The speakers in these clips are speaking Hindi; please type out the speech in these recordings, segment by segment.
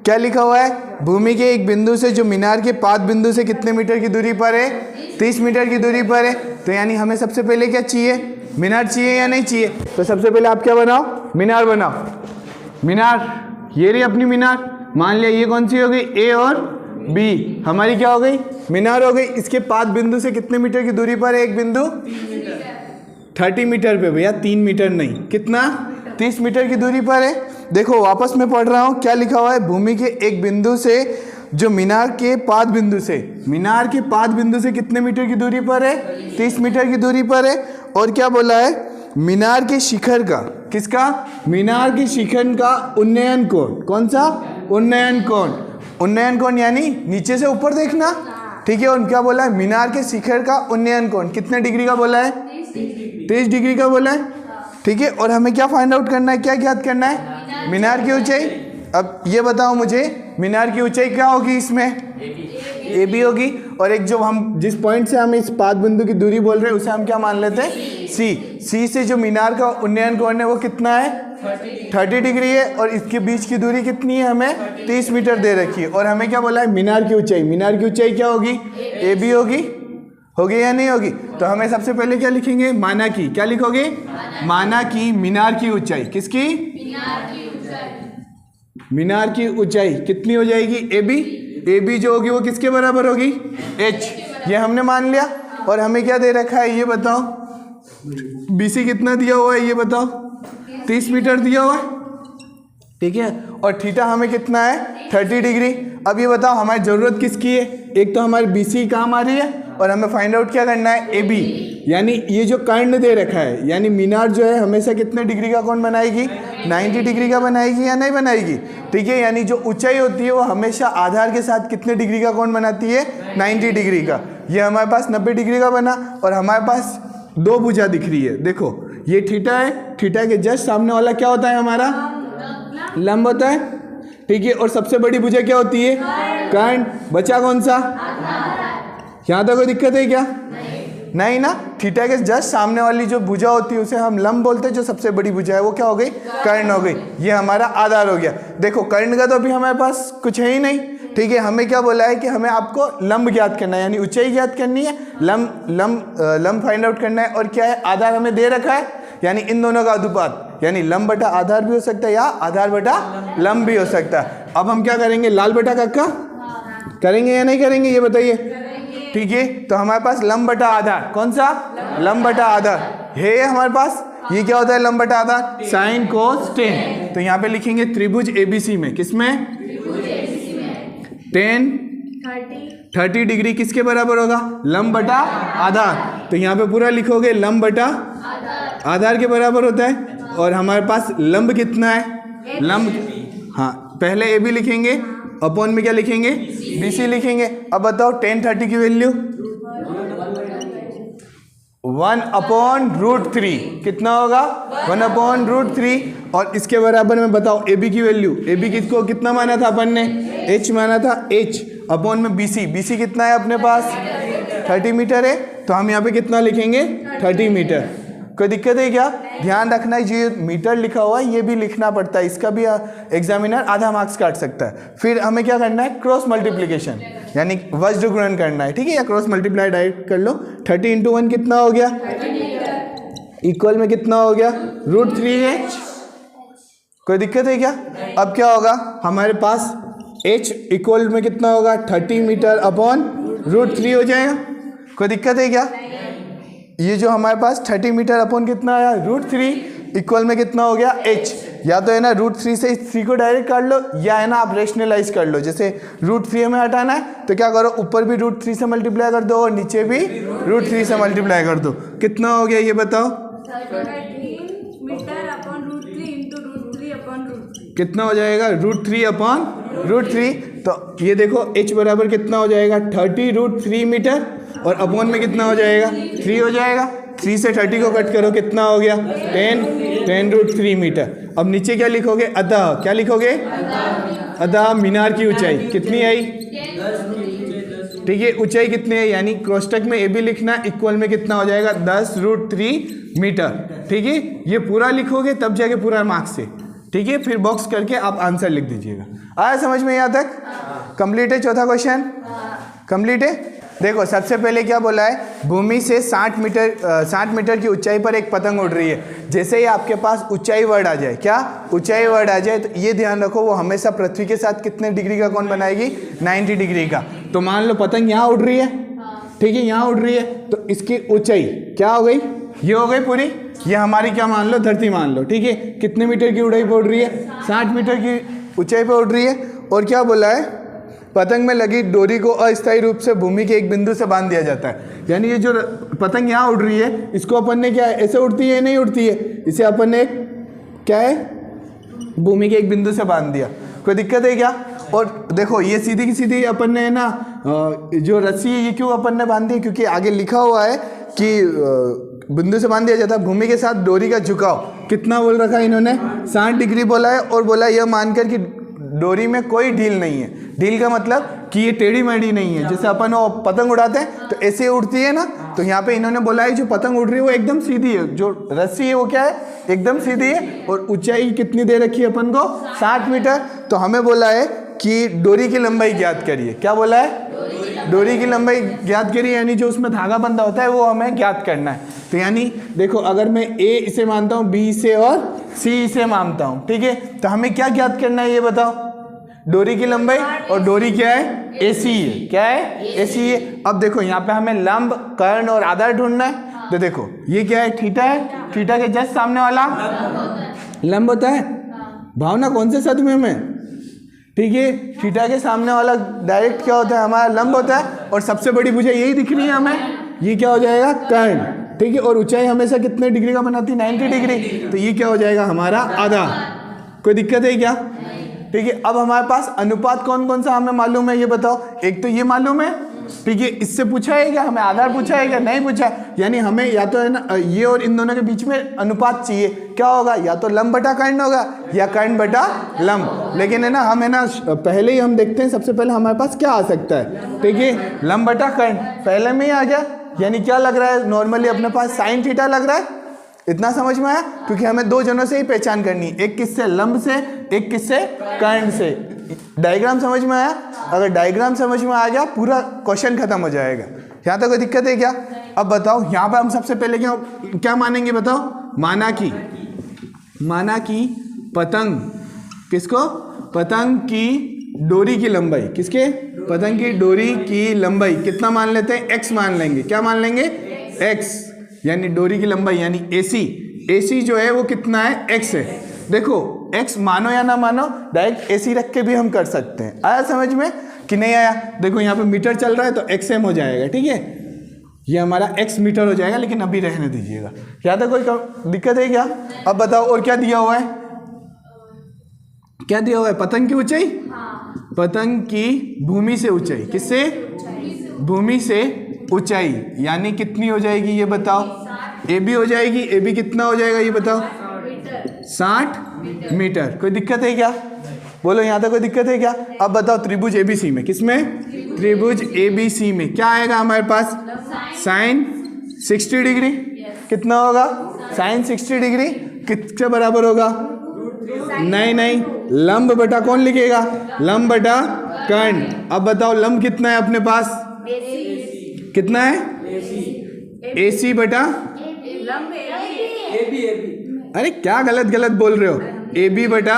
क्या लिखा हुआ है, भूमि के एक बिंदु से जो मीनार के 5 बिंदु से कितने मीटर की दूरी पर है, 30 मीटर की दूरी पर है। तो यानी हमें सबसे पहले क्या चाहिए, मीनार चाहिए या नहीं चाहिए। तो सबसे पहले आप क्या बनाओ, मीनार बनाओ। मीनार, ये रही अपनी मीनार। मान लिया ये कौन सी हो गई, ए और बी, हमारी क्या हो गई, मीनार हो गई। इसके 5 बिंदु से कितने मीटर की दूरी पर है एक बिंदु, 30 मीटर पे भैया, 3 मीटर नहीं, कितना, 30 मीटर की दूरी पर है। देखो वापस मैं पढ़ रहा हूँ, क्या लिखा हुआ है, भूमि के एक बिंदु से जो मीनार के 5 बिंदु से, मीनार के 5 बिंदु से कितने मीटर की दूरी पर है, 30 मीटर की दूरी पर है। और क्या बोला है, मीनार के शिखर का, किसका, मीनार के शिखर का उन्नयन कोण, कौन सा, उन्नयन कोण। उन्नयन कोण यानी नीचे से ऊपर देखना, ठीक है। और क्या बोला है, मीनार के शिखर का उन्नयन कोण कितने डिग्री का बोला है, 30 डिग्री का बोला है, ठीक है। और हमें क्या फाइंड आउट करना है, क्या ज्ञात करना है, मीनार की ऊंचाई। अब ये बताओ मुझे, मीनार की ऊंचाई क्या होगी इसमें, ए बी होगी। और एक जो हम जिस पॉइंट से हम इस 5 बिंदु की दूरी बोल रहे हैं उसे हम क्या मान लेते हैं, सी से जो मीनार का उन्नयन कोण है वो कितना है, 30 डिग्री है। और इसके बीच की दूरी कितनी है, हमें 30 मीटर दे रखी है। और हमें क्या बोला है, मीनार की ऊंचाई, मीनार की ऊंचाई क्या होगी, ए बी होगी या नहीं होगी। तो हमें सबसे पहले क्या लिखेंगे, माना की, क्या लिखोगे, माना की मीनार की ऊंचाई, किसकी, मीनार की ऊंचाई कितनी हो जाएगी, ए बी जो होगी वो किसके बराबर होगी, एच, ये हमने मान लिया। और हमें क्या दे रखा है ये बताओ, BC कितना दिया हुआ है ये बताओ, 30 मीटर दिया हुआ है, ठीक है। और थीटा हमें कितना है, 30 डिग्री। अब ये बताओ हमारी ज़रूरत किसकी है, एक तो हमारी BC काम आ रही है और हमें फाइंड आउट क्या करना है, AB, यानी ये जो कर्ण दे रखा है, यानी मीनार जो है हमेशा कितने डिग्री का कोण बनाएगी, 90 डिग्री का बनाएगी या नहीं बनाएगी, ठीक है। यानी जो ऊंचाई होती है वो हमेशा आधार के साथ कितने डिग्री का कोण बनाती है, 90 डिग्री का। ये हमारे पास 90 डिग्री का बना। और हमारे पास 2 भुजा दिख रही है, देखो ये थीटा है, थीटा के जस्ट सामने वाला क्या होता है हमारा, लंब होता है, ठीक है। और सबसे बड़ी भुजा क्या होती है, कर्ण। बचा कौन सा, यहाँ तक कोई दिक्कत है क्या, नहीं ना। थीटा के जस्ट सामने वाली जो भुजा होती है उसे हम लंब बोलते हैं, जो सबसे बड़ी भुजा है वो क्या हो गई, कर्ण हो गई। ये हमारा आधार हो गया। देखो कर्ण का तो अभी हमारे पास कुछ है ही नहीं, ठीक है। हमें क्या बोला है कि हमें आपको लंब ज्ञात करना है, यानी ऊंचाई ज्ञात करनी है, लंब फाइंड आउट करना है। और क्या है, आधार हमें दे रखा है, यानी इन दोनों का अनुपात, यानी लंब बटा आधार भी हो सकता है या आधार बटा लंब भी हो सकता है। अब हम क्या करेंगे, लाल बटा कक्का करेंगे या नहीं करेंगे ये बताइए, ठीक है। तो हमारे पास लंब बटा आधार, कौन सा, लंब बटा आधार है हमारे पास। ये क्या होता है लंब बटा आधार, साइन कोस टेन। तो यहाँ पे लिखेंगे त्रिभुज ABC में, किसमें, 30 डिग्री किसके बराबर होगा, लंब बटा आधार। तो यहाँ पे पूरा लिखोगे लंब बटा आधार के बराबर होता है। और हमारे पास लंब कितना है, लंब, हाँ पहले AB लिखेंगे, अपॉन में क्या लिखेंगे, BC लिखेंगे। अब बताओ 10 30 की वैल्यू 1/√3 कितना होगा, 1/√3। और इसके बराबर में बताओ AB की वैल्यू, AB किसको कितना माना था अपन ने, H माना था, H अपॉन में BC कितना है अपने पास, 30 मीटर है। तो हम यहाँ पे कितना लिखेंगे, 30 मीटर। कोई दिक्कत है क्या, ध्यान रखना है ये मीटर लिखा हुआ है ये भी लिखना पड़ता है, इसका भी एग्जामिनर आधा मार्क्स काट सकता है। फिर हमें क्या करना है, क्रॉस मल्टीप्लिकेशन यानी वज्र गुणन करना है, ठीक है। या क्रॉस मल्टीप्लाई डायरेक्ट कर लो। 30 × 1 कितना हो गया, इक्वल में कितना हो गया, √3H। कोई दिक्कत है क्या। अब क्या होगा हमारे पास, H इक्वल में कितना होगा, 30 मीटर अपॉन √3 हो जाएगा। कोई दिक्कत है क्या। ये जो हमारे पास 30 मीटर अपॉन कितना आया, √3 इक्वल में कितना हो गया, H। या तो है ना √3 से इस 3 को डायरेक्ट काट लो, या है ना आप रेशनलाइज कर लो। जैसे √3 हमें हटाना है तो क्या करो, ऊपर भी √3 से मल्टीप्लाई कर दो और नीचे भी √3 से मल्टीप्लाई कर दो। कितना हो गया ये बताओ, 13 मीटर अपॉन √3 इंटू √3 अपॉन √3 कितना हो जाएगा, √3 अपॉन √3। तो ये देखो H बराबर कितना हो जाएगा, 30√3 मीटर। और अपॉन में कितना हो जाएगा, 3 हो जाएगा। 3 से 30 को कट करो कितना हो गया, 10√3 मीटर। अब नीचे क्या लिखोगे, अतः, क्या लिखोगे, अतः मीनार की ऊंचाई कितनी आई, ठीक है। ऊंचाई कितनी है, यानी कोष्टक में AB लिखना, इक्वल में कितना हो जाएगा, 10√3 मीटर, ठीक है। ये पूरा लिखोगे तब जाके पूरा मार्क्स है, ठीक है, फिर बॉक्स करके आप आंसर लिख दीजिएगा। आया समझ में यहाँ तक? कंप्लीट है चौथा क्वेश्चन? कंप्लीट है। देखो सबसे पहले क्या बोला है, भूमि से 60 मीटर की ऊंचाई पर एक पतंग उड़ रही है। जैसे ही आपके पास ऊंचाई वर्ड आ जाए, क्या ऊंचाई वर्ड आ जाए, तो ये ध्यान रखो वो हमेशा पृथ्वी के साथ कितने डिग्री का कोण बनाएगी, 90 डिग्री का। तो मान लो पतंग यहाँ उड़ रही है, ठीक है, यहाँ उड़ रही है, तो इसकी ऊंचाई क्या हो गई, ये हो गई पूरी, ये हमारी क्या मान लो, धरती मान लो, ठीक है। कितने मीटर की ऊंचाई पर उड़ रही है, 60 मीटर की ऊंचाई पर उड़ रही है। और क्या बोला है, पतंग में लगी डोरी को अस्थायी रूप से भूमि के एक बिंदु से बांध दिया जाता है। यानी ये जो पतंग यहाँ उड़ रही है, इसको अपन ने क्या है, ऐसे उड़ती है नहीं उड़ती है, इसे अपन ने क्या है, भूमि के एक बिंदु से बांध दिया। कोई दिक्कत है क्या? और देखो ये सीधी की सीधी अपन ने ना जो रस्सी है ये क्यों अपन ने बांध दी, क्योंकि आगे लिखा हुआ है कि बिंदु से बांध दिया जाता है। भूमि के साथ डोरी का झुकाव कितना बोल रखा है इन्होंने, 60 डिग्री बोला है। और बोला यह मानकर कि डोरी में कोई ढील नहीं है। ढील का मतलब कि ये टेढ़ी मेढ़ी नहीं है, जैसे अपन वो पतंग उड़ाते हैं तो ऐसे उड़ती है ना, तो यहाँ पे इन्होंने बोला है जो पतंग उड़ रही है वो एकदम सीधी है, जो रस्सी है वो क्या है, एकदम सीधी है। और ऊंचाई कितनी दे रखी है अपन को, 60 मीटर। तो हमें बोला है कि डोरी की लंबाई ज्ञात करिए। क्या बोला है, डोरी की लंबाई ज्ञात करिए, यानी जो उसमें धागा बंधा होता है वो हमें ज्ञात करना है। तो यानी देखो अगर मैं ए इसे मानता हूँ, बी इसे और सी इसे मानता हूँ, ठीक है, तो हमें क्या ज्ञात करना है ये बताओ, डोरी की लंबाई। और डोरी क्या है, एसी है, क्या है, एसी है। अब देखो यहाँ पे हमें लंब, कर्ण और आधार ढूंढना है। तो देखो ये क्या है, थीटा है, थीटा के जस्ट सामने वाला लंब होता है। भावना कौन से सदमे में, ठीक है, थीटा के सामने वाला डायरेक्ट क्या होता है, हमारा लंब होता है। और सबसे बड़ी भुजा यही दिख रही है हमें, ये क्या हो जाएगा, कर्ण, ठीक है। और ऊंचाई हमेशा कितने डिग्री का बनाती है, 90 डिग्री। तो ये क्या हो जाएगा हमारा आधा। कोई दिक्कत है क्या? ठीक है। अब हमारे पास अनुपात कौन कौन सा हमें मालूम है ये बताओ। एक तो ये मालूम है, ठीक है, इससे पूछा है क्या, हमें आधार पूछा है क्या, नहीं पूछा है। यानी हमें या तो है ना ये और इन दोनों के बीच में अनुपात चाहिए, क्या होगा, या तो लंब बटा कर्ण होगा या कर्ण बटा लंब। लेकिन है ना हम है ना पहले ही हम देखते हैं, सबसे पहले हमारे पास क्या आ सकता है, ठीक है, लंब बटा कर्ण पहले में ही आ गया। यानी क्या लग रहा है, नॉर्मली अपने पास साइन थीटा लग रहा है। इतना समझ में आया, क्योंकि हमें दो जनों से ही पहचान करनी है, एक किससे, लंब से, एक किससे, कर्ण से। डायग्राम समझ में आया? अगर डायग्राम समझ में आ गया पूरा क्वेश्चन खत्म हो जाएगा। यहाँ तक कोई दिक्कत है क्या? अब बताओ यहाँ पे हम सबसे पहले क्या मानेंगे बताओ, माना कि पतंग, किसको, पतंग की डोरी की लंबाई, किसके, पतंग की डोरी की लंबाई कितना मान लेते हैं, x मान लेंगे। क्या मान लेंगे, x, यानी डोरी की लंबाई यानी AC जो है वो कितना है, x है। देखो x मानो या ना मानो, डायरेक्ट AC रख के भी हम कर सकते हैं। आया समझ में कि नहीं आया? देखो यहाँ पे मीटर चल रहा है तो XM हो जाएगा, ठीक है, ये हमारा x मीटर हो जाएगा, लेकिन अभी रहने दीजिएगा। यहाँ तक कोई दिक्कत है क्या? अब बताओ और क्या दिया हुआ है, क्या दिया हुआ है, पतंग की ऊंचाई, पतंग की भूमि से ऊंचाई, किससे, भूमि से ऊंचाई, यानी कितनी हो जाएगी ये बताओ, AB हो जाएगी। AB कितना हो जाएगा ये बताओ, 60 मीटर। कोई दिक्कत है क्या, बोलो यहाँ तक कोई दिक्कत है क्या? अब बताओ त्रिभुज ABC में, किसमें, त्रिभुज ABC में क्या आएगा हमारे पास, साइन 60 डिग्री। कितना होगा, साइन 60 डिग्री किसके बराबर होगा, नहीं, लंब बटा कौन लिखेगा, लंब बटा कर्ण। अब बताओ लंब कितना है अपने पास, कितना है, AC बटा, अरे क्या गलत बोल रहे हो, AB बटा,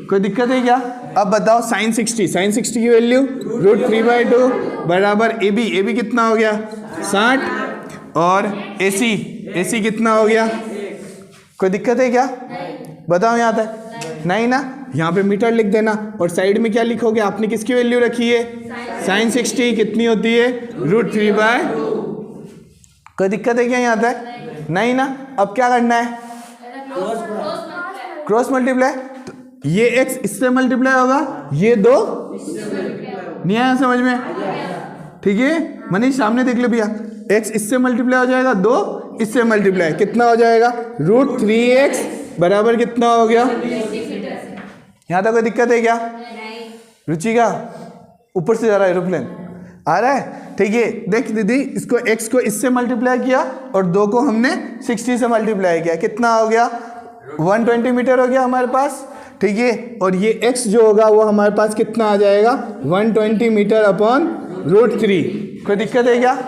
कोई दिक्कत है क्या? अब बताओ साइन 60 की वैल्यू √3/2 बराबर AB कितना हो गया, 60, और AC कितना हो गया। कोई दिक्कत है क्या, बताओ यहाँ तक, नहीं ना। यहाँ पे मीटर लिख देना और साइड में क्या लिखोगे, आपने किसकी वैल्यू रखी है, साइन 60 कितनी होती है, √3/2। कोई दिक्कत है क्या यहाँ तक, नहीं ना। अब क्या करना है, क्रॉस मल्टीप्लाई। तो ये x इससे मल्टीप्लाई होगा, ये दो नहीं आया समझ में, ठीक है मनीष सामने देख लो भैया, x इससे मल्टीप्लाई हो जाएगा, 2 इससे मल्टीप्लाई, कितना हो जाएगा, √3x बराबर कितना हो गया। यहाँ तक कोई दिक्कत है क्या, रुचिका ऊपर से जा रहा है एरोप्लेन आ रहा है, ठीक है। देख दीदी, इसको x को इससे मल्टीप्लाई किया और 2 को हमने 60 से मल्टीप्लाई किया, कितना हो गया, 120 मीटर हो गया हमारे पास, ठीक है। और ये x जो होगा वो हमारे पास कितना आ जाएगा, 120 मीटर अपॉन √3। कोई दिक्कत है क्या?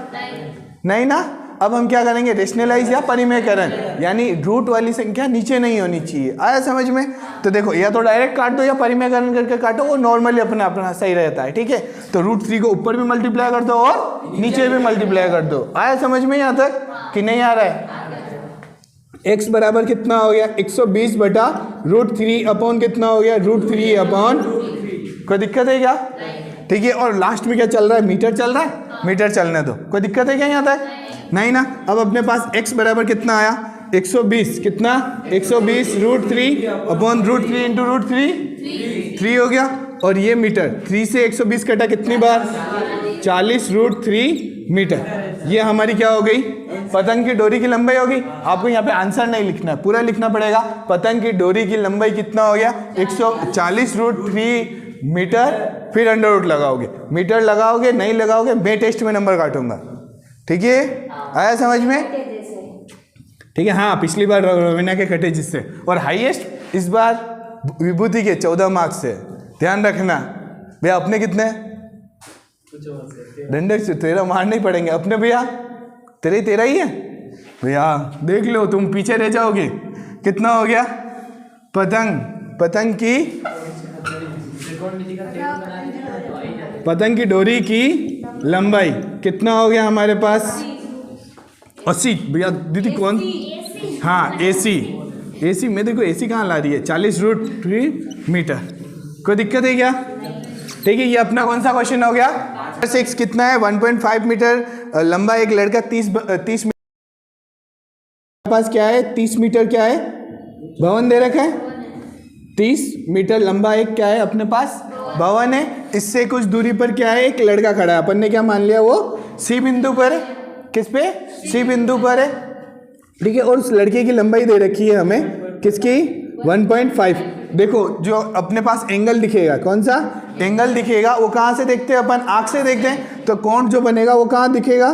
नहीं ना। अब हम क्या करेंगे, रेशनलाइज या परिमेयकरण, यानी रूट वाली संख्या नीचे नहीं होनी चाहिए। आया समझ में? तो देखो, या तो डायरेक्ट काट दो या परिमेयकरण करके काटो, वो नॉर्मली अपना अपना सही रहता है, ठीक है। तो √3 को ऊपर भी मल्टीप्लाई कर दो और नीचे भी मल्टीप्लाई कर दो। आया समझ में यहाँ तक कि नहीं आ रहा है? x बराबर कितना हो गया, 120 बटा √3 अपॉन कितना हो गया, √3 अपॉन। कोई दिक्कत है क्या? ठीक है। और लास्ट में क्या चल रहा है, मीटर चल रहा है, मीटर चलने दो। कोई दिक्कत है क्या यहाँ तक? नहीं ना। अब अपने पास x बराबर कितना आया, 120, कितना, 120 √3 अपॉन √3 इंटू √3, 3 हो गया। और ये मीटर, 3 से 120 कटा कितनी बार, 40 √3 मीटर। ये हमारी क्या हो गई, पतंग की डोरी की लंबाई होगी। आपको यहाँ पे आंसर नहीं लिखना है, पूरा लिखना पड़ेगा। पतंग की डोरी की लंबाई कितना हो गया, 140 √3 मीटर। फिर अंडर रूट लगाओगे, मीटर लगाओगे, नहीं लगाओगे मैं टेस्ट में नंबर काटूंगा, ठीक है। आया समझ में? ठीक है। हाँ, पिछली बार रवीना के कटे जिससे, और हाईएस्ट इस बार विभूति के 14 मार्क्स से। ध्यान रखना भैया। अपने कितने डंडे से 13 मारने ही पड़ेंगे अपने भैया, 13 ही है भैया। देख लो, तुम पीछे रह जाओगे। कितना हो गया, पतंग की डोरी की लंबाई कितना हो गया हमारे पास, 80। भैया दीदी कौन, हाँ AC में देखो, AC कहाँ ला रही है, 40 √3 मीटर। कोई दिक्कत है क्या? ठीक है। ये अपना कौन सा क्वेश्चन हो गया, 6 कितना है, 1.5 मीटर लंबा एक लड़का 30 मीटर पास क्या है, 30 मीटर क्या है, भवन दे रखा है। 30 मीटर लंबा एक क्या है अपने पास, भवन है। इससे कुछ दूरी पर क्या है, एक लड़का खड़ा है। अपन ने क्या मान लिया, वो C बिंदु पर है। किस पे, C बिंदु पर है, ठीक है। और उस लड़के की लंबाई दे रखी है हमें, किसकी, 1.5। देखो, जो अपने पास एंगल दिखेगा, कौन सा एंगल दिखेगा, वो कहाँ से देखते हैं अपन, आँख से देखते हैं। तो कोण जो बनेगा वो कहाँ दिखेगा,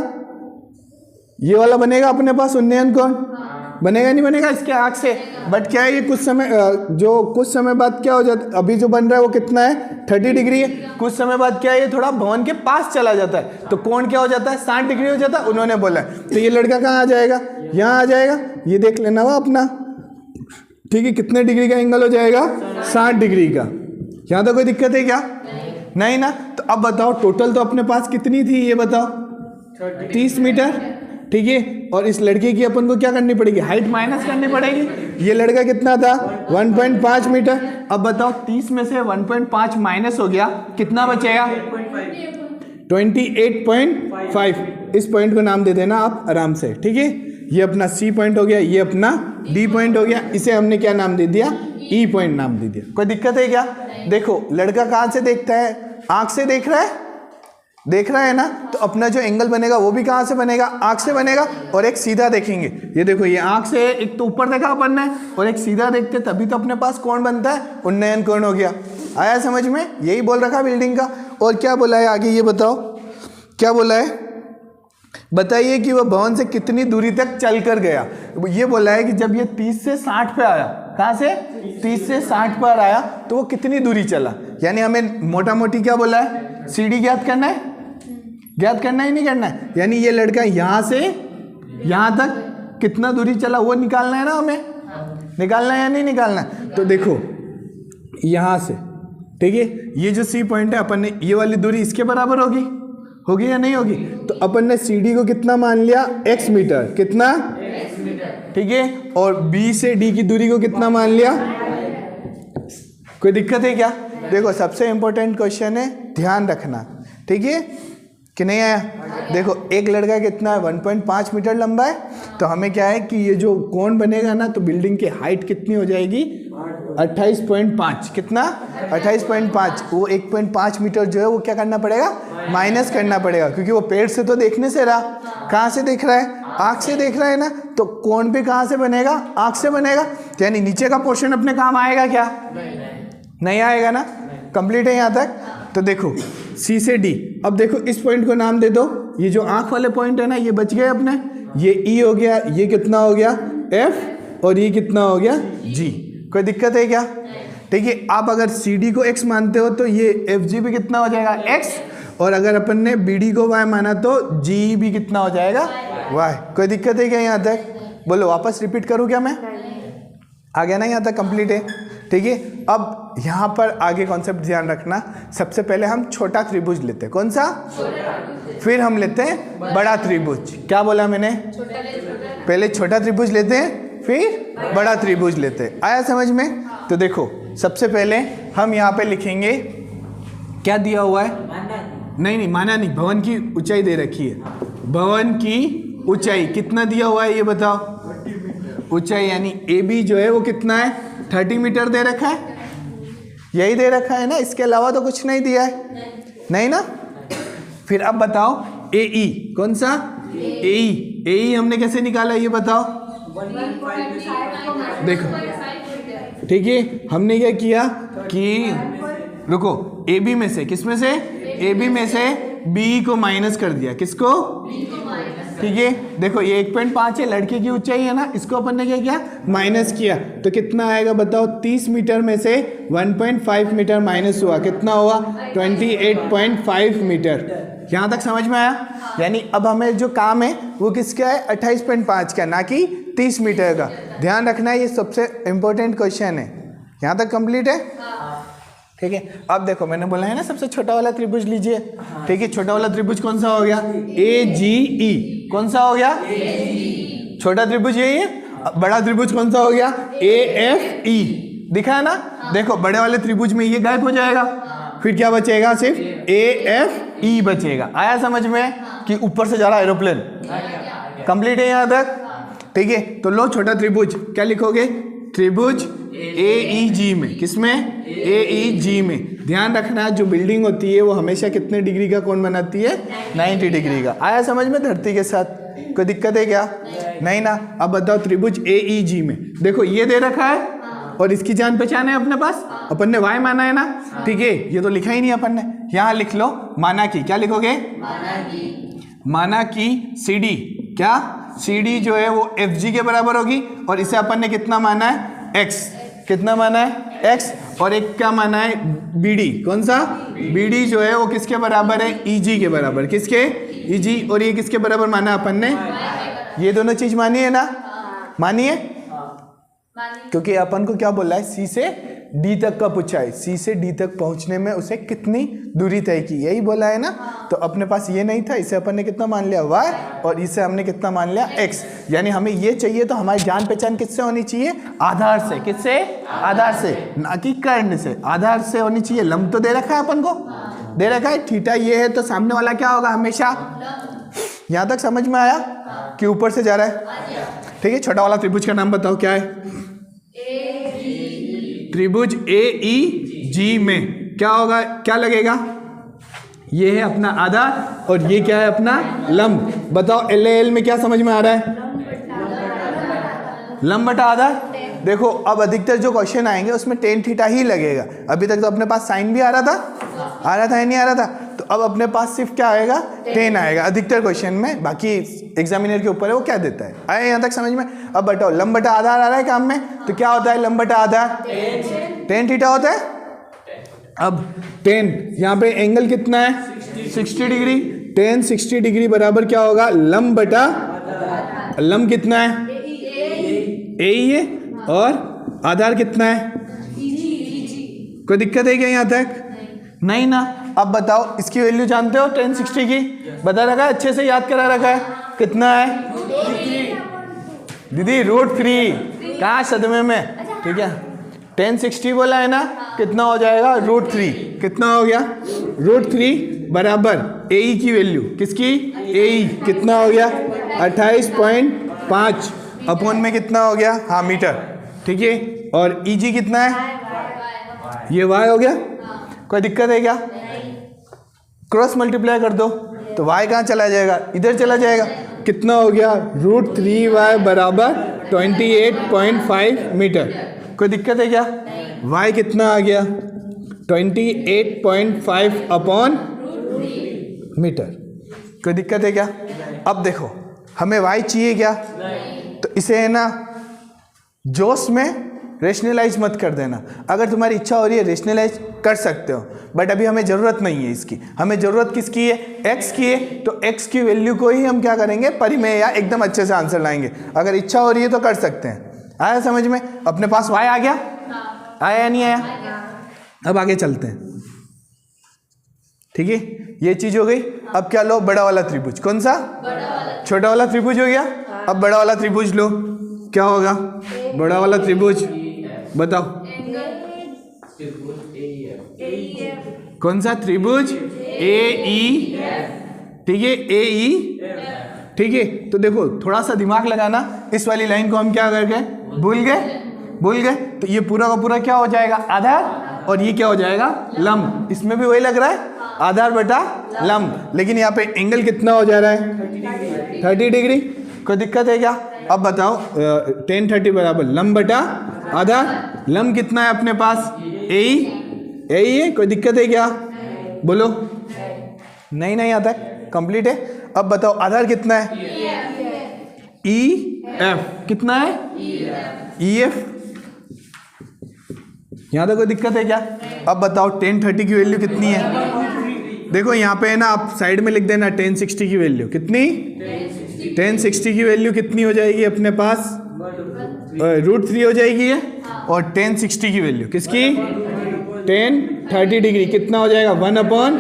ये वाला बनेगा अपने पास, उन्नयन कोण बनेगा, नहीं बनेगा, इसके आँख से। बट क्या है, ये कुछ समय बाद क्या हो जाता है, अभी जो बन रहा है वो कितना है, 30 डिग्री है। कुछ समय बाद क्या है, ये थोड़ा भवन के पास चला जाता है, तो कोण क्या हो जाता है, 60 डिग्री हो जाता है, उन्होंने बोला है। तो ये लड़का कहाँ आ जाएगा, यहाँ आ जाएगा। ये देख लेना वो अपना, ठीक है। कितने डिग्री का एंगल हो जाएगा, 60 डिग्री का। यहाँ तो कोई दिक्कत है क्या? नहीं ना। तो अब बताओ, टोटल तो अपने पास कितनी थी, ये बताओ, 30 मीटर, ठीक है। और इस लड़के की अपन को क्या करनी पड़ेगी, हाइट माइनस करनी पड़ेगी। ये लड़का कितना था, 1.5 मीटर। अब बताओ, 30 में से 1.5 माइनस हो गया, कितना बचेगा, 28.5। इस पॉइंट को नाम दे देना आप आराम से, ठीक है। ये अपना C पॉइंट हो गया, ये अपना D पॉइंट हो गया। इसे हमने क्या नाम दे दिया, E पॉइंट नाम दे दिया। कोई दिक्कत है क्या? देखो, लड़का कहाँ से देखता है, आँख से देख रहा है ना। तो अपना जो एंगल बनेगा वो भी कहाँ से बनेगा, आँख से बनेगा। और एक सीधा देखेंगे, ये देखो, ये आँख से एक तो ऊपर देखा अपन ने, और एक सीधा देखते, तभी तो अपने पास कोण बनता है, उन्नयन कोण हो गया। आया समझ में? यही बोल रखा बिल्डिंग का। और क्या बोला है आगे, ये बताओ क्या बोला है, बताइए कि वह भवन से कितनी दूरी तक चल कर गया। ये बोला है कि जब ये 30 से 60 पे आया, कहाँ से, 30 से 60 पर आया, तो वो कितनी दूरी चला। यानी हमें मोटा मोटी क्या बोला है, CD ज्ञात करना है, ज्ञात करना ही नहीं करना है। यानी ये लड़का यहाँ से यहाँ तक कितना दूरी चला वो निकालना है ना हमें, निकालना है या नहीं निकालना है। तो देखो, यहाँ से, ठीक है, ये जो C पॉइंट है, अपन ने ये वाली दूरी इसके बराबर होगी या नहीं होगी। तो अपन ने CD को कितना मान लिया, x मीटर, कितना, x मीटर, ठीक है। और B से D की दूरी को कितना मान लिया, कोई दिक्कत है क्या? देखो, सबसे इंपॉर्टेंट क्वेश्चन है, ध्यान रखना, ठीक है कि नहीं आया। देखो, एक लड़का कितना है, 1.5 मीटर लंबा है। तो हमें क्या है कि ये जो कोण बनेगा ना, तो बिल्डिंग की हाइट कितनी हो जाएगी, 28.5। कितना, 28.5। वो 1.5 मीटर जो है वो क्या करना पड़ेगा, माइनस करना पड़ेगा, क्योंकि वो पेड़ से तो देखने से रहा, कहाँ से देख रहा है, आँख से देख रहा है ना। तो कोण भी कहाँ से बनेगा, आँख से बनेगा। यानी नीचे का पोर्शन अपने काम आएगा क्या, नहीं आएगा ना। कंप्लीट है यहाँ तक। तो देखो, C से D। अब देखो, इस पॉइंट को नाम दे दो, ये जो आँख वाले पॉइंट है ना, ये बच गए अपने, ये E हो गया, ये कितना हो गया, F, और ये कितना हो गया g। कोई दिक्कत है क्या? ठीक है, आप अगर CD को x मानते हो तो ये FG भी कितना हो जाएगा x, और अगर अपन ने BD को y माना तो G भी कितना हो जाएगा y। कोई दिक्कत है क्या यहाँ तक? बोलो, वापस रिपीट करूँ क्या मैं? आ गया ना यहाँ तक? कंप्लीट है। ठीक है, अब यहाँ पर आगे कॉन्सेप्ट ध्यान रखना। सबसे पहले हम छोटा त्रिभुज लेते हैं। कौन सा? फिर हम लेते हैं बड़ा त्रिभुज। क्या बोला मैंने? पहले छोटा त्रिभुज लेते हैं, फिर बड़ा त्रिभुज लेते हैं। आया समझ में? तो देखो, सबसे पहले हम यहाँ पे लिखेंगे, क्या दिया हुआ है? नहीं, माना नहीं, भवन की ऊंचाई दे रखी है। भवन की ऊंचाई कितना दिया हुआ है ये बताओ? ऊंचाई यानी AB जो है वो कितना है? 30 मीटर दे रखा है। यही दे रखा है ना, इसके अलावा तो कुछ नहीं दिया है, नहीं ना? फिर अब बताओ AE, कौन सा? AE हमने कैसे निकाला ये बताओ? देखो, ठीक है, हमने क्या किया कि रुको, AB में से, किस में से? AB में से BE को माइनस कर दिया। किसको? ठीक है, देखो ये 1.5 है, लड़के की ऊंचाई है ना, इसको अपन ने क्या किया? माइनस किया। तो कितना आएगा बताओ? 30 मीटर में से 1.5 मीटर माइनस हुआ, कितना हुआ? 28.5 मीटर। यहाँ तक समझ में आया? यानी अब हमें जो काम है वो किसका है? 28.5 का, ना कि 30 मीटर का। ध्यान रखना, ये सबसे इंपॉर्टेंट क्वेश्चन है। यहाँ तक कंप्लीट है? ठीक है, अब देखो, मैंने बोला है ना सबसे छोटा वाला त्रिभुज लीजिए। ठीक है, छोटा वाला त्रिभुज कौन सा हो गया? AGE। कौन सा हो गया? छोटा त्रिभुज यही है। बड़ा त्रिभुज कौन सा हो गया? AFE। दिखा है ना? देखो, बड़े वाले त्रिभुज में ये गायब हो जाएगा, फिर क्या बचेगा? सिर्फ AFE बचेगा। आया समझ में कि ऊपर से जा रहा एरोप्लेन? कंप्लीट है यहाँ तक? ठीक है, तो लो छोटा त्रिभुज क्या लिखोगे? त्रिभुज AEG में। किसमें? AEG में। ध्यान रखना, जो बिल्डिंग होती है वो हमेशा कितने डिग्री का कोण बनाती है? 90 डिग्री का। आया समझ में? धरती के साथ कोई दिक्कत है क्या? नहीं ना? अब बताओ, त्रिभुज AEG में देखो, ये दे रखा है और इसकी जान पहचान है अपने पास, अपन ने y माना है ना। ठीक है, ये तो लिखा ही नहीं अपन ने। यहाँ लिख लो माना की। क्या लिखोगे? माना की CD। क्या? CD जो है वो FG के बराबर होगी, और इसे अपन ने कितना माना है? X। कितना माना है? X। और एक क्या माना है? BD। कौन सा? BD जो है वो किसके बराबर है? EG के बराबर। किसके? EG। और ये किसके बराबर माना है अपन ने? ये दोनों चीज मानी है ना? मानी है? क्योंकि अपन को क्या बोला है? C से D तक का पूछा है। C से D तक पहुंचने में उसे कितनी दूरी तय की, यही बोला है ना। तो अपने पास ये नहीं था, इसे अपन ने कितना मान लिया? Y। और इसे हमने कितना मान लिया? X। यानी हमें ये चाहिए तो हमारी जान पहचान किससे होनी चाहिए? आधार से। किससे? आधार से, ना कि कर्ण से। आधार से होनी चाहिए। लंब तो दे रखा है अपन को, दे रखा है। थीटा ये है तो सामने वाला क्या होगा? हमेशा। यहाँ तक समझ में आया कि ऊपर से जा रहा है? ठीक है, छोटा वाला त्रिभुज का नाम बताओ, क्या है? त्रिभुज AEG में क्या होगा? क्या लगेगा? ये है अपना आधार और ये क्या है? अपना लंब। बताओ LAL में क्या समझ में आ रहा है? लंब बटा आधार। देखो, अब अधिकतर जो क्वेश्चन आएंगे उसमें tan थीटा ही लगेगा। अभी तक तो अपने पास साइन भी आ रहा था या नहीं आ रहा था? तो अब अपने पास सिर्फ क्या आएगा? tan आएगा अधिकतर क्वेश्चन में। बाकी एग्जामिनर के ऊपर है वो क्या देता है। आया यहाँ तक समझ में? अब बताओ, लंब बटा आधार आ रहा है काम में, तो क्या होता है लंब बटा आधार? tan थीटा होता है। अब tan, यहाँ पे एंगल कितना है? 60 डिग्री। tan 60 डिग्री बराबर क्या होगा? लंब बटा, लंब कितना है? AE है, और आधार कितना है? कोई दिक्कत है क्या यहाँ तक? नहीं ना? अब बताओ, इसकी वैल्यू जानते हो? tan 60 की बता रखा है, अच्छे से याद करा रखा है। कितना है दीदी? √3। कहाँ? सदमे में। ठीक है, tan 60 बोला है ना, कितना हो जाएगा? √3। कितना हो गया? √3 बराबर AE की वैल्यू। किसकी? AE। कितना हो गया? 28.5 अपॉन में कितना हो गया? हाँ, मीटर। ठीक है, और EG कितना है? ये y हो गया। कोई दिक्कत है क्या? क्रॉस मल्टीप्लाई कर दो तो y कहाँ चला जाएगा? इधर चला जाएगा। कितना हो गया? √3y बराबर 28.5 मीटर। कोई दिक्कत है क्या? y कितना आ गया? 28.5 अपॉन मीटर। कोई दिक्कत है क्या? अब देखो, हमें y चाहिए क्या? तो इसे है ना जोश में रेशनलाइज मत कर देना। अगर तुम्हारी इच्छा हो रही है रेशनलाइज कर सकते हो, बट अभी हमें ज़रूरत नहीं है इसकी। हमें ज़रूरत किसकी है? एक्स की है। तो एक्स की वैल्यू को ही हम क्या करेंगे? परिमेय या एकदम अच्छे से आंसर लाएंगे। अगर इच्छा हो रही है तो कर सकते हैं। आया समझ में? अपने पास y आ गया? आया या नहीं आया? अब आगे चलते हैं। ठीक है, ये चीज हो गई। अब क्या लो? बड़ा वाला त्रिभुज। कौन सा? छोटा वाला त्रिभुज हो गया। अब बड़ा वाला त्रिभुज लो, क्या होगा? बड़ा वाला त्रिभुज बताओ कौन सा त्रिभुज? AE। ठीक है, AE। ठीक है, तो देखो थोड़ा सा दिमाग लगाना। इस वाली लाइन को हम क्या कर गए? भूल गए। तो ये पूरा का पूरा क्या हो जाएगा? आधार। और ये क्या हो जाएगा? लंब। इसमें भी वही लग रहा है, आधार बटा लंब। लेकिन यहाँ पे एंगल कितना हो जा रहा है? 30 डिग्री। कोई दिक्कत है क्या? अब बताओ, tan 30 बराबर लंब बटा आधार। लंब कितना है अपने पास? AE है। कोई दिक्कत है क्या? बोलो। नहीं आता, कंप्लीट है। अब बताओ आधार कितना है? EF। कितना है? EF। यहाँ तक कोई दिक्कत है क्या? अब बताओ tan 30 की वैल्यू कितनी है? देखो यहाँ पे है ना, आप साइड में लिख देना tan 60 की वैल्यू कितनी? tan 60 की वैल्यू कितनी हो जाएगी अपने पास? √3 हो जाएगी है। और tan 60 की वैल्यू किसकी? tan 30 डिग्री कितना हो जाएगा? 1/।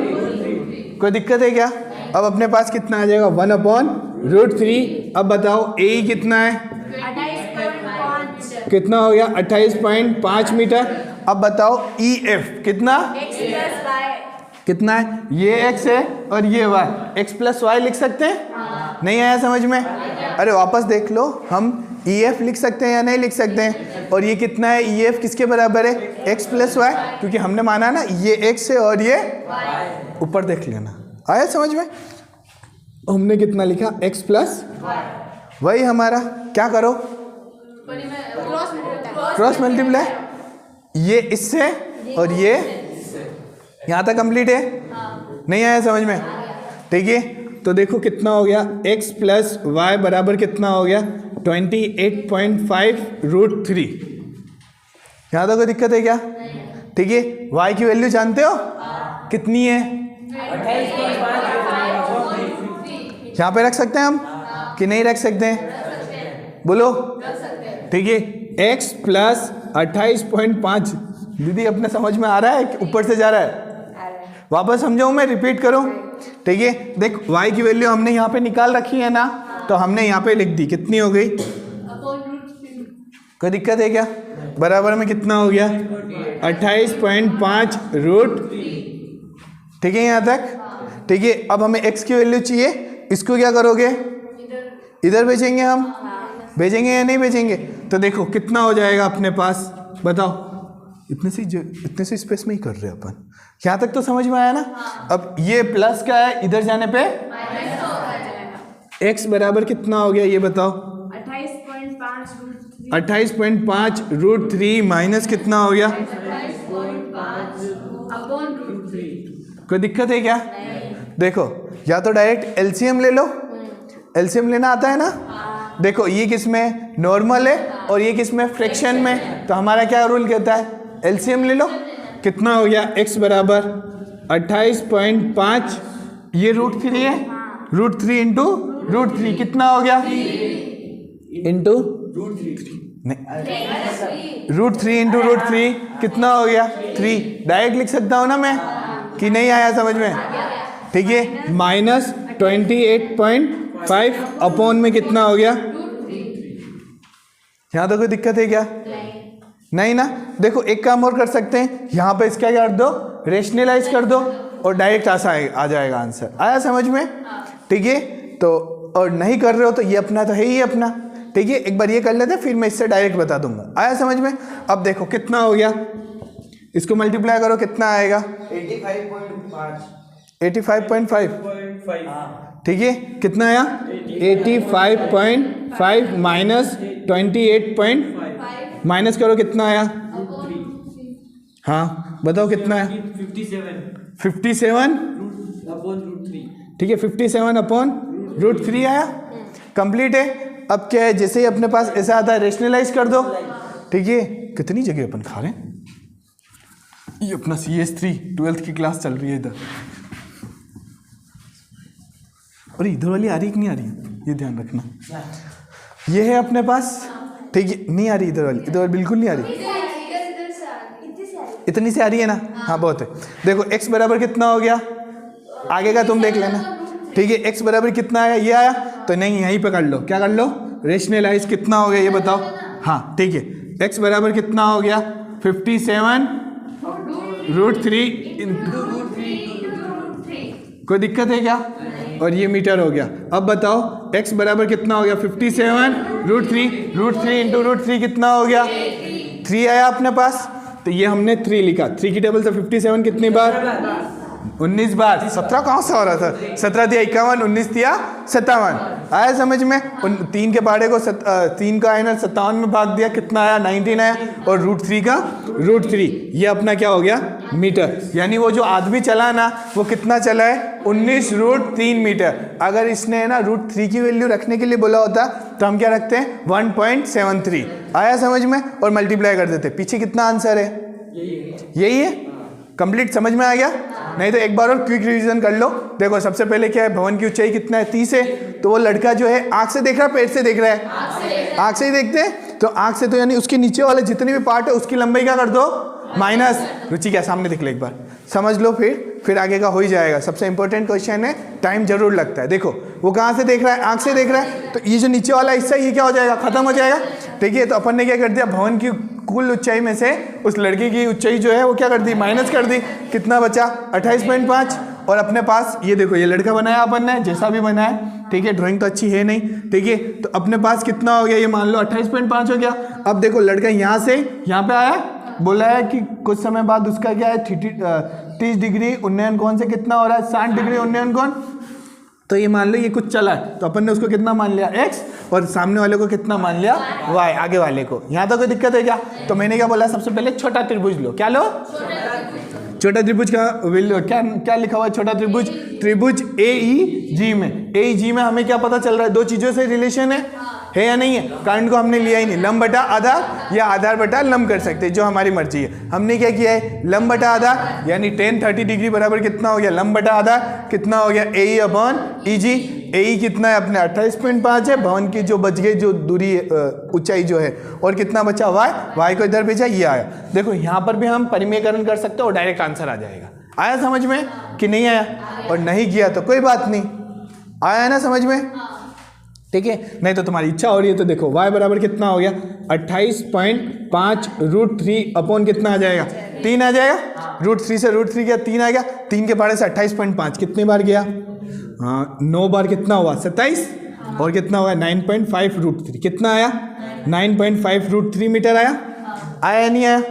कोई दिक्कत है क्या? अब अपने पास कितना आ जाएगा? 1/√3। अब बताओ AE कितना है? 28.5। कितना हो गया? 28.5 मीटर। अब बताओ EF कितना? x + y। कितना है? ये x है और ये y। x + y लिख सकते हैं? नहीं आया समझ में? अरे वापस देख लो, हम EF लिख सकते हैं या नहीं लिख सकते हैं? और ये कितना है? EF किसके बराबर है? x + y। क्योंकि हमने माना ना ये x है और ये ऊपर देख लेना। आया समझ में? हमने कितना लिखा? x + वही हमारा। क्या करो? Cross multiply. ये इससे और ये यहाँ तक कंप्लीट है? नहीं आया समझ में? ठीक है, तो देखो कितना हो गया? x + y बराबर कितना हो गया? 28.5√3। यहाँ तक कोई दिक्कत है क्या? ठीक है, y की वैल्यू जानते हो कितनी है? यहाँ पे रख सकते हैं हम कि नहीं रख सकते हैं? बोलो। ठीक है, x + 28.5। दीदी अपने समझ में आ रहा है कि ऊपर से जा रहा है? वापस समझाऊं मैं? रिपीट करूं? ठीक है, देख y की वैल्यू हमने यहाँ पे निकाल रखी है ना, तो हमने यहाँ पे लिख दी। कितनी हो गई? कोई दिक्कत है क्या? बराबर में कितना हो गया? 28.5√3। ठीक है यहाँ तक? ठीक है, अब हमें x की वैल्यू चाहिए। इसको क्या करोगे? इधर भेजेंगे हम? भेजेंगे या नहीं भेजेंगे? तो देखो कितना हो जाएगा अपने पास? बताओ। इतने से स्पेस में ही कर रहे हैं अपन। यहाँ तक तो समझ में आया ना? अब ये प्लस का है, इधर जाने पे x बराबर कितना हो गया? ये बताओ। 28.5√3 माइनस कितना हो गया? कोई दिक्कत है क्या? देखो, या तो डायरेक्ट एलसीएम ले लो। एलसीएम लेना आता है ना? देखो ये किस में? नॉर्मल है और ये किस में? फ्रैक्शन में। तो हमारा क्या रूल कहता है? एलसीएम ले लो। कितना हो गया? x बराबर 28.5, ये √3 है। √3 इंटू √3 कितना हो गया? इंटू नहीं, √3 इंटू √3 कितना हो गया? 3। डायरेक्ट लिख सकता हूँ ना मैं कि नहीं आया समझ में? ठीक है, -28.5 अपॉन में कितना हो गया? यहाँ तो कोई दिक्कत है क्या? नहीं ना? देखो एक काम और कर सकते हैं, यहाँ पे इसका क्या कर दो? रेशनलाइज कर दो और डायरेक्ट आ जाएगा आंसर। आया समझ में? ठीक है, तो और नहीं कर रहे हो तो ये अपना तो है ही अपना। ठीक है, एक बार ये कर लेते हैं, फिर मैं इससे डायरेक्ट बता दूंगा। आया समझ में? अब देखो कितना हो गया? इसको मल्टीप्लाई करो, कितना आएगा? 85.5। ठीक है, कितना आया? 85.5 माइनस 28. माइनस करो, कितना आया? हाँ बताओ कितना है? 57 ठीक है, 57/√3 आया। कंप्लीट है। अब क्या है? जैसे ही अपने पास ऐसा आता है रेशनलाइज कर दो। ठीक है, कितनी जगह अपन खा रहे हैं। ये अपना CS3 12th की क्लास चल रही है इधर। और इधर वाली आ रही कि नहीं आ रही, ये ध्यान रखना। ये है अपने पास, ठीक है, नहीं आ रही इधर वाली बिल्कुल नहीं आ रही। इतनी से आ रही है ना, हाँ बहुत है। देखो x बराबर कितना हो गया, आगे का तुम देख लेना, ठीक है। x बराबर कितना आया, ये आया तो नहीं, यहीं पे कर लो, क्या कर लो, रेशनलाइज कितना हो गया ये बताओ। हाँ ठीक है, x बराबर कितना हो गया 57√3 कोई दिक्कत है क्या, और ये मीटर हो गया। अब बताओ x बराबर कितना हो गया 57√3 इंटू √3 कितना हो गया 3 आया अपने पास, तो ये हमने 3 लिखा। 3 की टेबल से 57 कितनी बार 19 बार। 17 कहाँ से हो रहा था, 17 दिया 51, 19 दिया 57, आया समझ में। 3 के पहाड़े को 3 का है ना 57 में भाग दिया, कितना आया 19 आया, और √3 का √3, ये अपना क्या हो गया मीटर। यानी वो जो आदमी चला ना वो कितना चला है 19√3 मीटर। अगर इसने है ना √3 की वैल्यू रखने के लिए बोला होता तो हम क्या रखते हैं 1.73, आया समझ में, और मल्टीप्लाई कर देते। पीछे कितना आंसर है, यही है। कंप्लीट समझ में आ गया, नहीं तो एक बार और क्विक रिवीजन कर लो। देखो सबसे पहले क्या है, भवन की ऊंचाई कितना है 30 है, तो वो लड़का जो है आंख से देख रहा है पेट से देख रहा है, आंख से ही देखते हैं, तो आंख से तो यानी उसके नीचे वाले जितने भी पार्ट है उसकी लंबाई क्या कर दो माइनस। रुचि क्या सामने दिख ले एक बार, समझ लो, फिर आगे का हो ही जाएगा। सबसे इंपॉर्टेंट क्वेश्चन है, टाइम जरूर लगता है। देखो वो कहाँ से देख रहा है, आंख से देख रहा है, तो ये जो नीचे वाला हिस्सा ये क्या हो जाएगा, खत्म हो जाएगा, ठीक है। तो अपन ने क्या कर दिया, भवन की कुल ऊंचाई में से उस लड़के की ऊंचाई जो है वो क्या कर दी, माइनस कर दी। कितना बचा 28.5, और अपने पास ये देखो ये लड़का बनाया अपन ने, जैसा भी बनाया, ठीक है, ड्राइंग तो अच्छी है नहीं, ठीक है, तो अपने पास कितना हो गया, ये मान लो 28.5 हो गया। अब देखो लड़का यहाँ से यहाँ पे आया, बोला है कि कुछ समय बाद उसका क्या है 30 डिग्री उन्नयन कोण से कितना हो रहा है 60 डिग्री उन्नयन कोण, तो ये मान लो ये कुछ चला है, तो अपन ने उसको कितना मान लिया x, और सामने वाले को कितना मान लिया y, आगे वाले को। यहाँ तो कोई दिक्कत है क्या, तो मैंने क्या बोला, सबसे पहले छोटा त्रिभुज लो, क्या लो, छोटा त्रिभुज का वैल्यू क्या लिखा हुआ है, छोटा त्रिभुज, त्रिभुज AEG में, AEG में हमें क्या पता चल रहा है, दो चीजों से रिलेशन है या नहीं है। करंट को हमने लिया ही नहीं, लंब बटा आधार या आधार बटा लंब कर सकते हैं, जो हमारी मर्जी है। हमने क्या किया है, लंब बटा आधार, यानी tan 30 डिग्री बराबर कितना हो गया, लंब बटा आधार कितना हो गया AE/EG। AE कितना है अपने 28.5 है, भवन की जो बच गई जो दूरी ऊंचाई जो है, और कितना बचा y को इधर भेजा, ये आया। देखो यहाँ पर भी हम परिमेयकरण कर सकते हैं और डायरेक्ट आंसर आ जाएगा। आया समझ में कि नहीं आया, और नहीं किया तो कोई बात नहीं, आया ना समझ में, ठीक है। नहीं तो तुम्हारी इच्छा हो रही है तो देखो y बराबर कितना हो गया 28.5 √3 अपॉन कितना आ जाएगा 3 आ जाएगा, √3 से √3 गया 3 आ गया, 3 के पहाड़े से 28.5 कितनी बार गया, हाँ 9 बार, कितना हुआ 27, और कितना हुआ 9.5 √3, कितना आया 9.5 √3 मीटर आया, आया नहीं आया।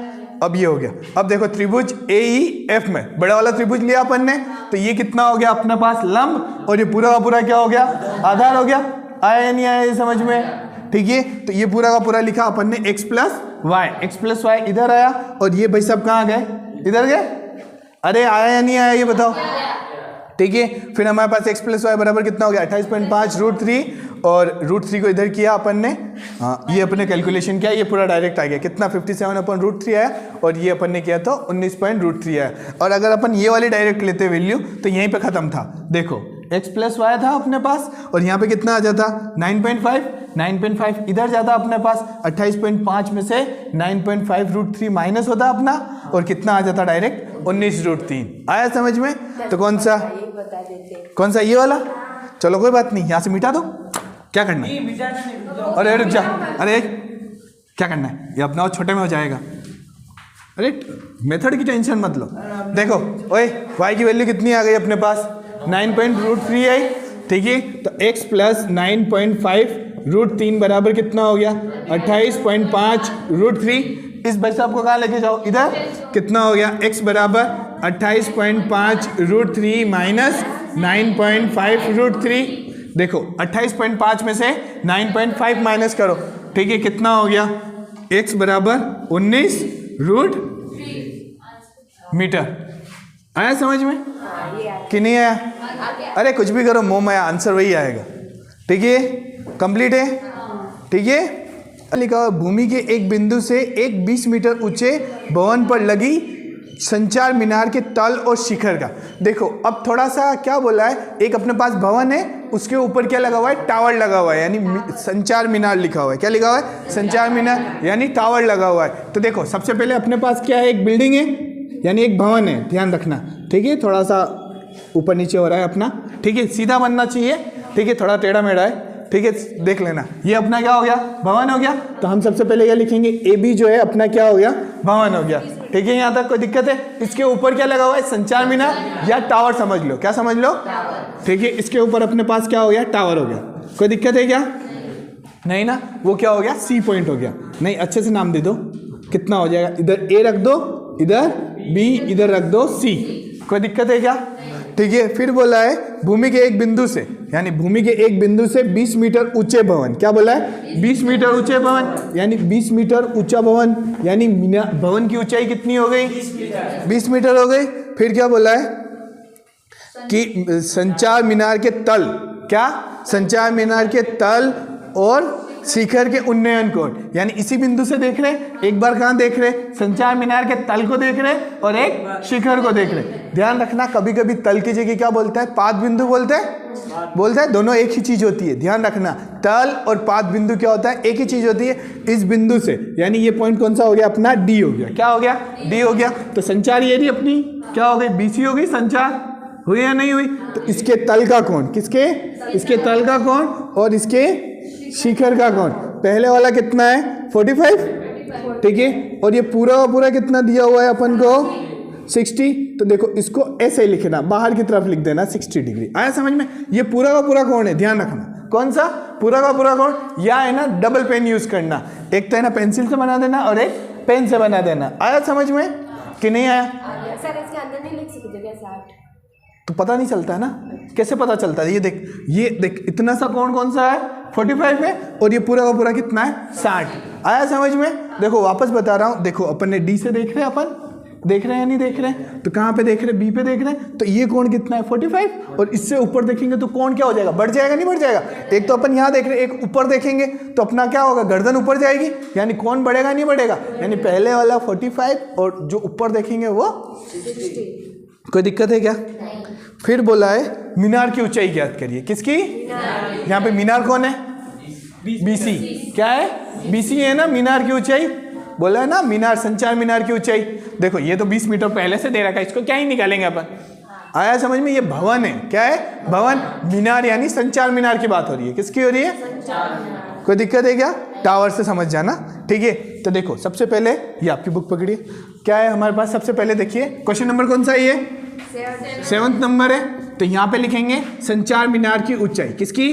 अब ये हो गया। अब देखो त्रिभुज AEF में बड़ा वाला त्रिभुज लिया अपन ने, तो ये कितना हो गया अपने पास लंब, और ये पूरा का पूरा क्या हो गया आधार हो गया, आया या नहीं आया ये समझ में, ठीक है। तो ये पूरा का पूरा लिखा अपन ने x प्लस वाई इधर आया, और ये भाई सब कहाँ गए, इधर गए, अरे आया या नहीं आया ये बताओ, ठीक है। फिर हमारे पास x प्लस वाई बराबर कितना हो गया 28.5 √3, और √3 को इधर किया अपन ने, हाँ ये अपने कैलकुलेशन किया, ये पूरा डायरेक्ट आ गया, कितना 57/√3 आया, और ये अपन ने किया तो 19.√3 आया। और अगर अपन ये वाली डायरेक्ट लेते वैल्यू तो यहीं पे खत्म था। देखो x प्लस वाई था अपने पास, और यहाँ पे कितना आ जाता 9.5 इधर जाता अपने पास, 28.5 में से 9.5 √3 माइनस होता अपना, और कितना आ जाता डायरेक्ट 19√3। आया समझ में, तो कौन सा ये वाला, चलो कोई बात नहीं, यहाँ से मिटा दो, क्या करना है, अरे रुक जा, अरे क्या करना है, ये अपना और छोटे में हो जाएगा, अरे मेथड की टेंशन मत लो। देखो ओए y की वैल्यू कितनी आ गई अपने पास 9.√3 आई, ठीक है। तो x प्लस 9.5 √3 बराबर कितना हो गया 28.5 √3। इस भाई साहब को कहाँ लेके जाओ, इधर, कितना हो गया x बराबर 28.5 √3 माइनस 9.5 √3। देखो 28.5 में से 9.5 माइनस करो, ठीक है, कितना हो गया x बराबर 19√3 मीटर। आया समझ में कि नहीं आया, अरे कुछ भी करो मोम आया, आंसर वही आएगा, ठीक है, कंप्लीट है, ठीक है। लिखा हुआ भूमि के एक बिंदु से एक 20 मीटर ऊंचे भवन पर लगी संचार मीनार के तल और शिखर का। देखो अब थोड़ा सा क्या बोला है, एक अपने पास भवन है, उसके ऊपर क्या लगा हुआ है, टावर लगा हुआ है, यानी संचार मीनार लिखा हुआ है। क्या लिखा हुआ है? संचार मीनार यानी टावर लगा हुआ है। तो देखो सबसे पहले अपने पास क्या है, एक बिल्डिंग है यानी एक भवन है, ध्यान रखना, ठीक है। थोड़ा सा ऊपर नीचे हो रहा है अपना, ठीक है, सीधा बनना चाहिए, ठीक है, थोड़ा टेढ़ा मेढ़ा है, ठीक है, देख लेना। ये अपना क्या हो गया, भवन हो गया। तो हम सबसे पहले क्या लिखेंगे, ए बी जो है अपना क्या हो गया, भवन हो गया, ठीक है। यहाँ तक कोई दिक्कत है? इसके ऊपर क्या लगा हुआ है, संचार मीनार या टावर समझ लो, क्या समझ लो, ठीक है। इसके ऊपर अपने पास क्या हो गया, टावर हो गया। कोई दिक्कत है क्या? नहीं ना, वो क्या हो गया, सी पॉइंट हो गया। नहीं, अच्छे से नाम दे दो, कितना हो जाएगा, इधर ए रख दो, इधर बी, इधर रख दो सी। कोई दिक्कत है क्या? ठीक है। फिर बोला है भूमि के एक बिंदु से, यानी भूमि के एक बिंदु से 20 मीटर ऊंचे भवन। क्या बोला है, 20 मीटर ऊंचे भवन, यानी 20 मीटर ऊंचा भवन, यानी भवन की ऊंचाई कितनी हो गई, 20 मीटर हो गई। फिर क्या बोला है कि संचार मीनार के तल, क्या, संचार मीनार के तल और शिखर के उन्नयन कोण, यानी इसी बिंदु से देख रहे, एक बार कहाँ देख रहे, संचार मीनार के तल को देख रहे और एक शिखर को देख रहे। ध्यान रखना, कभी कभी तल की जगह क्या बोलता है, पाद बिंदु बोलते हैं, दोनों एक ही चीज होती है। ध्यान रखना, तल और पाद बिंदु क्या होता है, एक ही चीज होती है। इस बिंदु से, यानी ये पॉइंट कौन सा हो गया अपना, डी हो गया। क्या हो गया, डी हो गया। तो संचार एरिया अपनी क्या हो गई, बीसी हो गई, संचार हुई या नहीं हुई। तो इसके तल का कोण, किसके, इसके तल का कोण और इसके शिखर का कोण, पहले वाला कितना है, 45, ठीक है। और ये पूरा का पूरा कितना दिया हुआ है अपन को, 60। तो देखो इसको ऐसे लिखना, बाहर की तरफ लिख देना 60 डिग्री। आया समझ में? ये पूरा का पूरा कोण है, ध्यान रखना। कौन सा पूरा का पूरा कोण, या है ना डबल पेन यूज करना, एक तो है ना पेंसिल से बना देना और एक पेन से बना देना। आया समझ में कि नहीं आया? सर इसके अंदर नहीं लिख सकते क्या 60? तो पता नहीं चलता है ना, कैसे पता चलता है? ये देख इतना सा कोण कौन सा है, 45 है, और ये पूरा का पूरा कितना है, 60। आया समझ में? देखो वापस बता रहा हूँ, देखो अपन ने डी से देख रहे हैं, अपन देख रहे हैं या नहीं देख रहे हैं, तो कहाँ पे देख रहे हैं, बी पे देख रहे हैं। तो ये कोण कितना है, 45, और इससे ऊपर देखेंगे तो कोण क्या हो जाएगा, बढ़ जाएगा नहीं बढ़ जाएगा। एक तो अपन यहाँ देख रहे हैं, एक ऊपर देखेंगे तो अपना क्या होगा, गर्दन ऊपर जाएगी, यानी कोण बढ़ेगा नहीं बढ़ेगा, यानी पहले वाला 45 और जो ऊपर देखेंगे वो 60। कोई दिक्कत है क्या? फिर बोला है मीनार की ऊंचाई ज्ञात करिए, किसकी, यहाँ पे मीनार कौन है, बीसी, क्या है, बीसी है ना मीनार की ऊंचाई, बोला है ना मीनार, संचार मीनार की ऊंचाई। देखो ये तो 20 मीटर पहले से दे रखा है, इसको क्या ही निकालेंगे अपन। आया समझ में? ये भवन है, क्या है, भवन। मीनार यानी संचार मीनार की बात हो रही है, किसकी हो रही है, कोई दिक्कत है क्या? टावर से समझ जाना, ठीक है। तो देखो सबसे पहले ये आपकी बुक पकड़िए, क्या है हमारे पास, सबसे पहले देखिए क्वेश्चन नंबर कौन सा है, ये 7वां नंबर है। तो यहाँ पे लिखेंगे संचार मीनार की ऊंचाई, किसकी,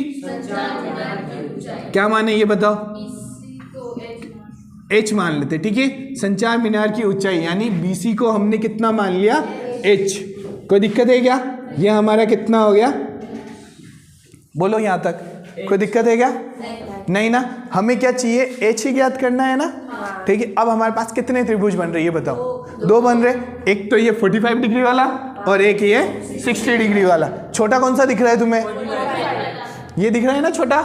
क्या माने ये बताओ, एच मान लेते, ठीक है। संचार मीनार की ऊंचाई यानी बीसी को हमने कितना मान लिया, एच। कोई दिक्कत है क्या? ये हमारा कितना हो गया, बोलो यहाँ तक, कोई दिक्कत है क्या? नहीं ना, हमें क्या चाहिए, एच ही ज्ञात करना है ना, ठीक है। अब हमारे पास कितने त्रिभुज बन रहे, ये बताओ, दो बन रहे, एक तो ये 45 डिग्री वाला और एक ये 60 डिग्री वाला। छोटा कौन सा दिख रहा है तुम्हें, ये दिख रहा है ना छोटा,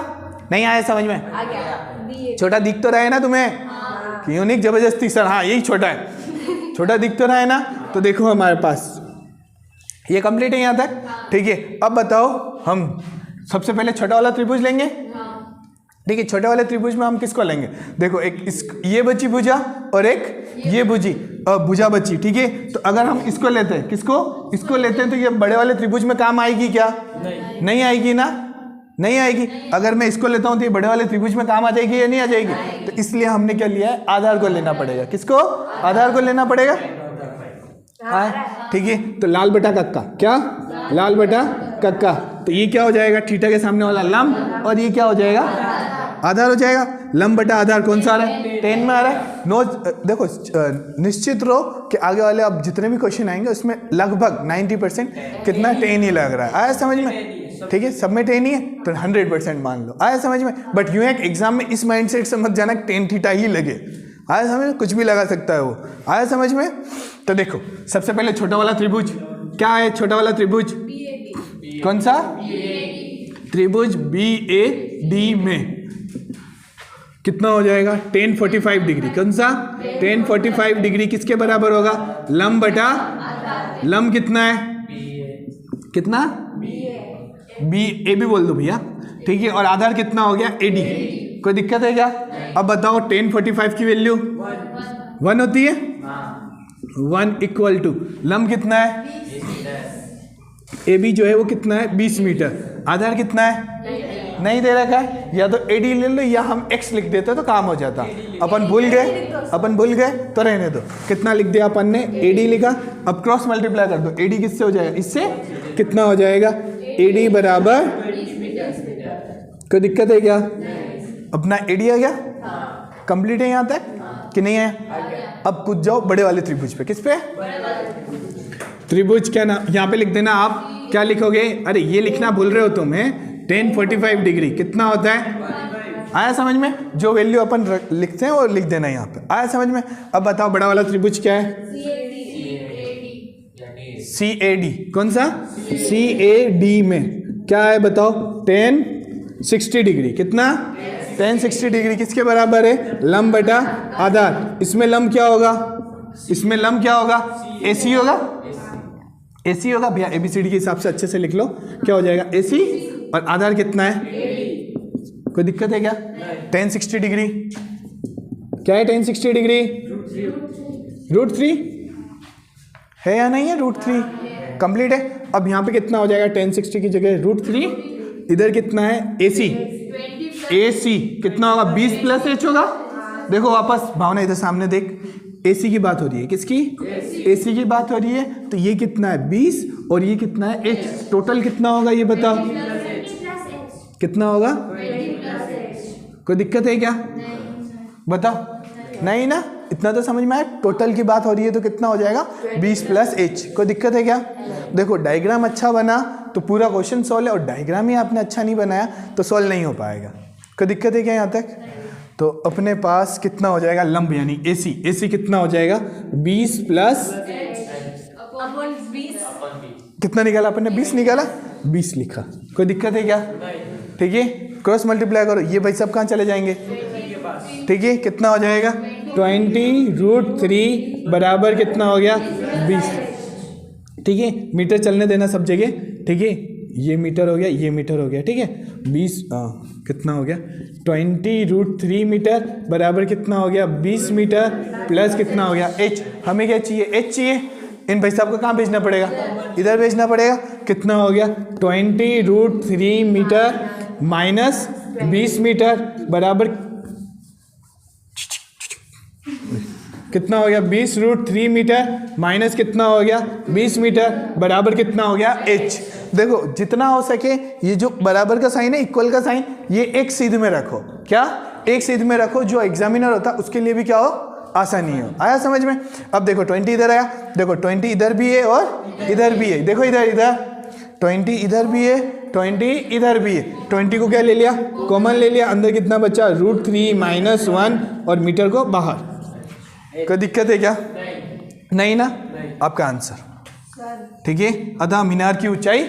नहीं आया समझ में? छोटा दिख तो रहा है ना तुम्हें, क्यों नहीं जबरदस्ती, सर हाँ यही छोटा है, छोटा दिख तो रहा है ना। तो देखो हमारे पास ये कंप्लीट है यहाँ तक, ठीक है। अब बताओ हम सबसे पहले छोटा वाला त्रिभुज लेंगे, ठीक है। छोटे वाले त्रिभुज में हम किसको लेंगे, देखो एक ये बची भुजा और एक ये भुजा बची, ठीक है। तो अगर हम इसको लेते हैं, किसको, इसको लेते हैं, तो ये बड़े वाले त्रिभुज में काम आएगी क्या, नहीं आएगी ना, नहीं आएगी। अगर मैं इसको लेता हूँ तो ये बड़े वाले त्रिभुज में काम आ जाएगी या नहीं आ जाएगी? तो इसलिए हमने क्या लिया है, आधार को लेना पड़ेगा, किसको, आधार को लेना पड़ेगा, ठीक है। तो लाल बटा कक्का, क्या, लाल बटा कक्का, तो ये क्या हो जाएगा, थीटा के सामने वाला लंब, और ये क्या हो जाएगा, आधार हो जाएगा। लंब बटा आधार कौन सा आ रहा है, 10 में आ रहा है। नो देखो निश्चित रहो कि आगे वाले अब जितने भी क्वेश्चन आएंगे उसमें लगभग 90% कितना 10 ही लग रहा है। आया समझ में, ठीक है, सब में 10 ही है तो 100% मान लो। आया समझ में? बट यूँ एक एग्जाम में इस माइंडसेट से मत जाना 10 थीटा ही लगे, आया समझ में, कुछ भी लगा सकता है वो। आया समझ में? तो देखो सबसे पहले छोटा वाला त्रिभुज क्या है, छोटा वाला त्रिभुज कौन सा, त्रिभुज BAD में कितना हो जाएगा 1045 डिग्री। कौन सा 1045 डिग्री किसके बराबर होगा? लंब बटा लंब कितना है? कितना? बी ए बी बोल दो भैया, ठीक है। और आधार कितना हो गया? एडी। कोई दिक्कत है क्या? अब बताओ 1045 की वैल्यू 1 होती है। 1 इक्वल टू लंब कितना है? ए बी जो है वो कितना है? 20 मीटर। आधार कितना है? नहीं दे रखा है। या तो एडी ले लो या हम एक्स लिख देते तो काम हो जाता। अपन भूल गए तो रहने दो। कितना लिख दिया अपन ने? एडी लिखा। अब क्रॉस मल्टीप्लाई कर दो। एडी किससे हो जाएगा? इससे। कितना हो जाएगा? एडी बराबर, कोई दिक्कत है क्या? अपना एडी आ गया। कंप्लीट है यहाँ तक कि नहीं है? अब कूद जाओ बड़े वाले त्रिभुज पे। किस पे? त्रिभुज क्या ना, यहाँ पे लिख देना। आप क्या लिखोगे? अरे ये लिखना भूल रहे हो तुम, है 1045 डिग्री कितना होता है? आया समझ में? जो वैल्यू अपन लिखते हैं वो लिख देना यहाँ पे। आया समझ में? अब बताओ बड़ा वाला त्रिभुज क्या है? CAD। कौन सा? CAD में क्या है बताओ? 1060 डिग्री। कितना? 1060 डिग्री किसके बराबर है? लंब बटा आधार। इसमें लंब क्या होगा? इसमें लंब क्या होगा? AC होगा। AC होगा भैया, ABCD के हिसाब से अच्छे से लिख लो। क्या हो जाएगा? AC। और आधार कितना है? कोई दिक्कत है क्या? 1060 डिग्री क्या है? 1060 डिग्री √3 है या नहीं है? √3 कंप्लीट है। अब यहाँ पे कितना हो जाएगा? 1060 की जगह √3। इधर कितना है? AC कितना होगा? 20 + H होगा। देखो वापस भावना इधर सामने देख। AC की बात हो रही है। किसकी? AC की बात हो रही है। तो ये कितना है? 20 और ये कितना है? H। टोटल कितना होगा ये बताओ? कितना होगा? कोई दिक्कत है क्या? बताओ। नहीं ना? इतना तो समझ में आया। टोटल की बात हो रही है तो कितना हो जाएगा? 20 + H। कोई दिक्कत है क्या? देखो डायग्राम अच्छा बना तो पूरा क्वेश्चन सॉल्व है, और डायग्राम ही आपने अच्छा नहीं बनाया तो सॉल्व नहीं हो पाएगा। कोई दिक्कत है क्या यहाँ तक? तो अपने पास कितना हो जाएगा? लंब यानी AC कितना हो जाएगा? 20 + कितना निकाला अपन ने? 20 निकाला, 20 लिखा। कोई दिक्कत है क्या? ठीक है। क्रॉस मल्टीप्लाई करो। ये भाई सब कहाँ चले जाएंगे? ठीक है। कितना हो जाएगा? 20√3 बराबर कितना हो गया? 20। ठीक है। मीटर चलने देना सब जगह। ठीक है। ये मीटर हो गया, ये मीटर हो गया। ठीक है। 20 कितना हो गया? 20√3 मीटर बराबर कितना हो गया? 20 मीटर प्लस कितना हो गया? H। हमें क्या चाहिए? H चाहिए। इन भाई साहब को कहाँ भेजना पड़ेगा? इधर भेजना पड़ेगा। कितना हो गया? 20√3 मीटर माइनस 20 मीटर बराबर कितना हो गया? 20√3 मीटर माइनस कितना हो गया? 20 मीटर बराबर कितना हो गया? H। देखो जितना हो सके ये जो बराबर का साइन है, इक्वल का साइन, ये एक सीध में रखो। क्या? एक सीध में रखो। जो एग्जामिनर होता है उसके लिए भी क्या हो? आसानी हो। आया समझ में? अब देखो 20 इधर आया। देखो 20 इधर भी है और इधर भी है। देखो इधर 20 इधर भी है, 20 इधर भी है। 20 को क्या ले लिया? कॉमन ले लिया। अंदर कितना बचा? √3 - 1 और मीटर को बाहर। कोई दिक्कत है क्या? नहीं ना? आपका आंसर। ठीक है। अतः मीनार की ऊंचाई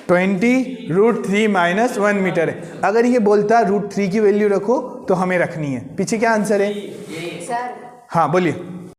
20√3 - 1 मीटर है। अगर ये बोलता √3 की वैल्यू रखो तो हमें रखनी है। पीछे क्या आंसर है? हाँ बोलिए।